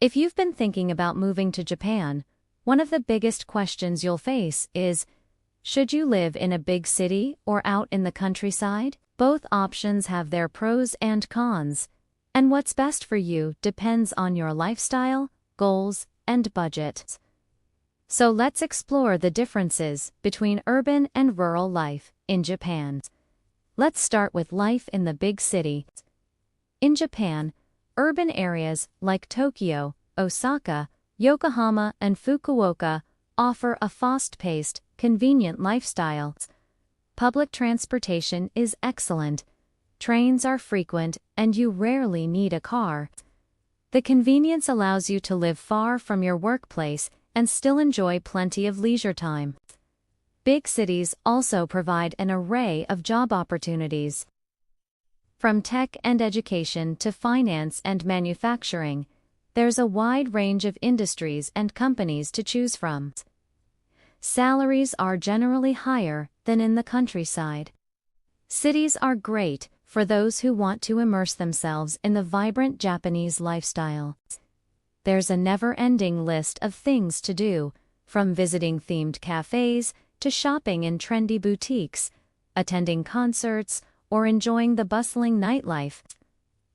If you've been thinking about moving to Japan, one of the biggest questions you'll face is, should you live in a big city or out in the countryside? Both options have their pros and cons, and what's best for you depends on your lifestyle, goals, and budget. So let's explore the differences between urban and rural life in Japan. Let's start with life in the big city. In Japan, urban areas like Tokyo, Osaka, Yokohama, and Fukuoka offer a fast-paced, convenient lifestyle. Public transportation is excellent. Trains are frequent, and you rarely need a car. The convenience allows you to live far from your workplace and still enjoy plenty of leisure time. Big cities also provide an array of job opportunities. From tech and education to finance and manufacturing, there's a wide range of industries and companies to choose from. Salaries are generally higher than in the countryside. Cities are great for those who want to immerse themselves in the vibrant Japanese lifestyle. There's a never-ending list of things to do, from visiting themed cafes to shopping in trendy boutiques, attending concerts, or enjoying the bustling nightlife.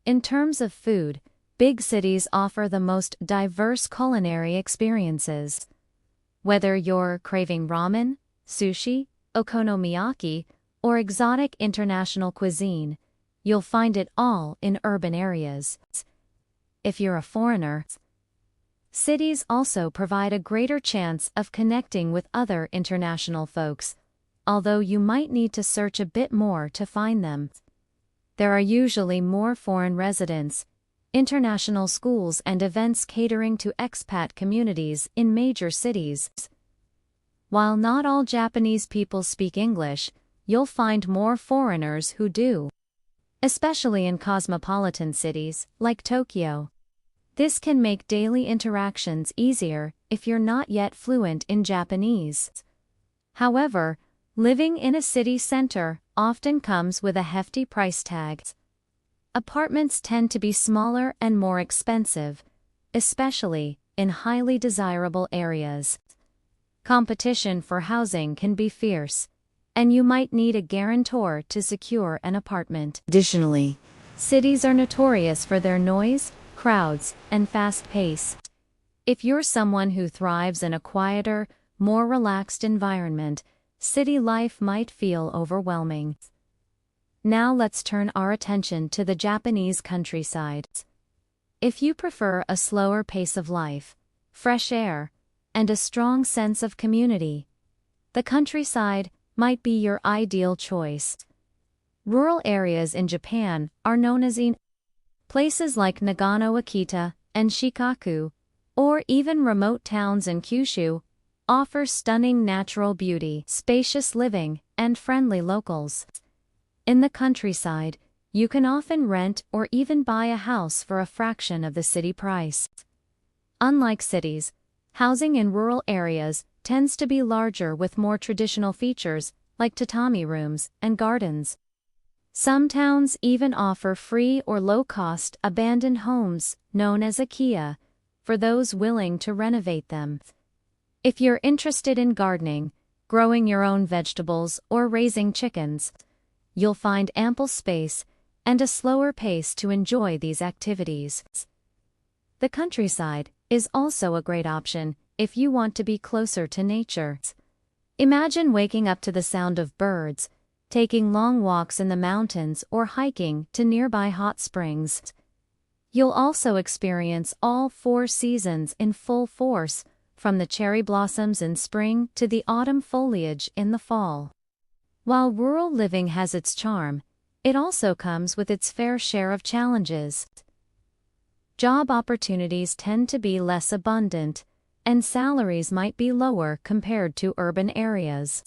In terms of food, big cities offer the most diverse culinary experiences. Whether you're craving ramen, sushi, okonomiyaki, or exotic international cuisine, you'll find it all in urban areas. If you're a foreigner, cities also provide a greater chance of connecting with other international folks, although you might need to search a bit more to find them. There are usually more foreign residents, international schools, and events catering to expat communities in major cities. While not all Japanese people speak English, you'll find more foreigners who do, especially in cosmopolitan cities like Tokyo. This can make daily interactions easier if you're not yet fluent in Japanese. However, living in a city center often comes with a hefty price tag. Apartments tend to be smaller and more expensive, especially in highly desirable areas. Competition for housing can be fierce, and you might need a guarantor to secure an apartment. Additionally, cities are notorious for their noise, crowds, and fast pace. If you're someone who thrives in a quieter, more relaxed environment, city life might feel overwhelming. Now let's turn our attention to the Japanese countryside. If you prefer a slower pace of life, fresh air, and a strong sense of community, the countryside might be your ideal choice. Rural areas in Japan are known as places like Nagano, Akita, and Shikoku, or even remote towns in Kyushu, offer stunning natural beauty, spacious living, and friendly locals. In the countryside, you can often rent or even buy a house for a fraction of the city price. Unlike cities, housing in rural areas tends to be larger with more traditional features like tatami rooms and gardens. Some towns even offer free or low-cost abandoned homes, known as akiya, for those willing to renovate them. If you're interested in gardening, growing your own vegetables, or raising chickens, you'll find ample space and a slower pace to enjoy these activities. The countryside is also a great option if you want to be closer to nature. Imagine waking up to the sound of birds, taking long walks in the mountains, or hiking to nearby hot springs. You'll also experience all 4 seasons in full force, from the cherry blossoms in spring to the autumn foliage in the fall. While rural living has its charm, it also comes with its fair share of challenges. Job opportunities tend to be less abundant, and salaries might be lower compared to urban areas.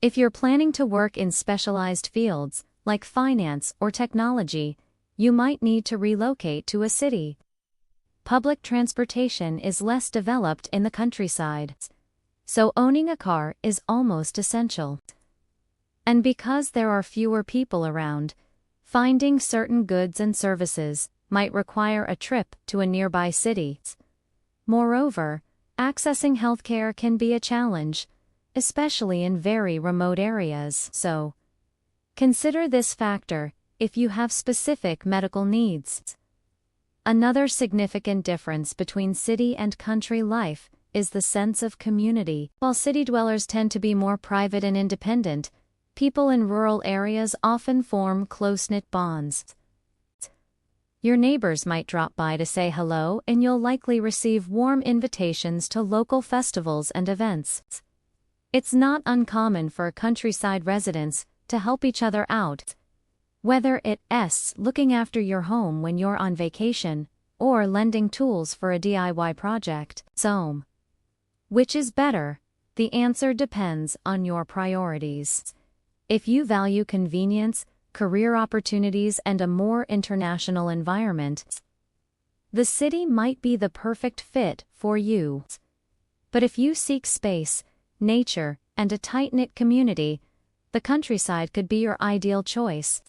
If you're planning to work in specialized fields, like finance or technology, you might need to relocate to a city. Public transportation is less developed in the countryside, so owning a car is almost essential. And because there are fewer people around, finding certain goods and services might require a trip to a nearby city. Moreover, accessing healthcare can be a challenge, especially in very remote areas. So, consider this factor if you have specific medical needs. Another significant difference between city and country life is the sense of community. While city dwellers tend to be more private and independent, people in rural areas often form close-knit bonds. Your neighbors might drop by to say hello, and you'll likely receive warm invitations to local festivals and events. It's not uncommon for countryside residents to help each other out, whether it's looking after your home when you're on vacation, or lending tools for a DIY project. So, which is better? The answer depends on your priorities. If you value convenience, career opportunities, and a more international environment, the city might be the perfect fit for you. But if you seek space, nature, and a tight-knit community, the countryside could be your ideal choice.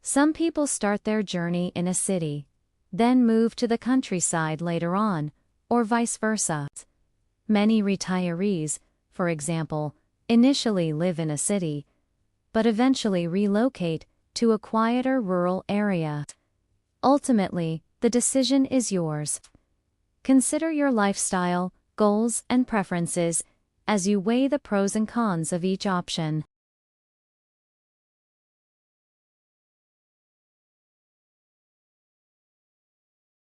Some people start their journey in a city, then move to the countryside later on, or vice versa. Many retirees, for example, initially live in a city, but eventually relocate to a quieter rural area. Ultimately, the decision is yours. Consider your lifestyle, goals, and preferences as you weigh the pros and cons of each option.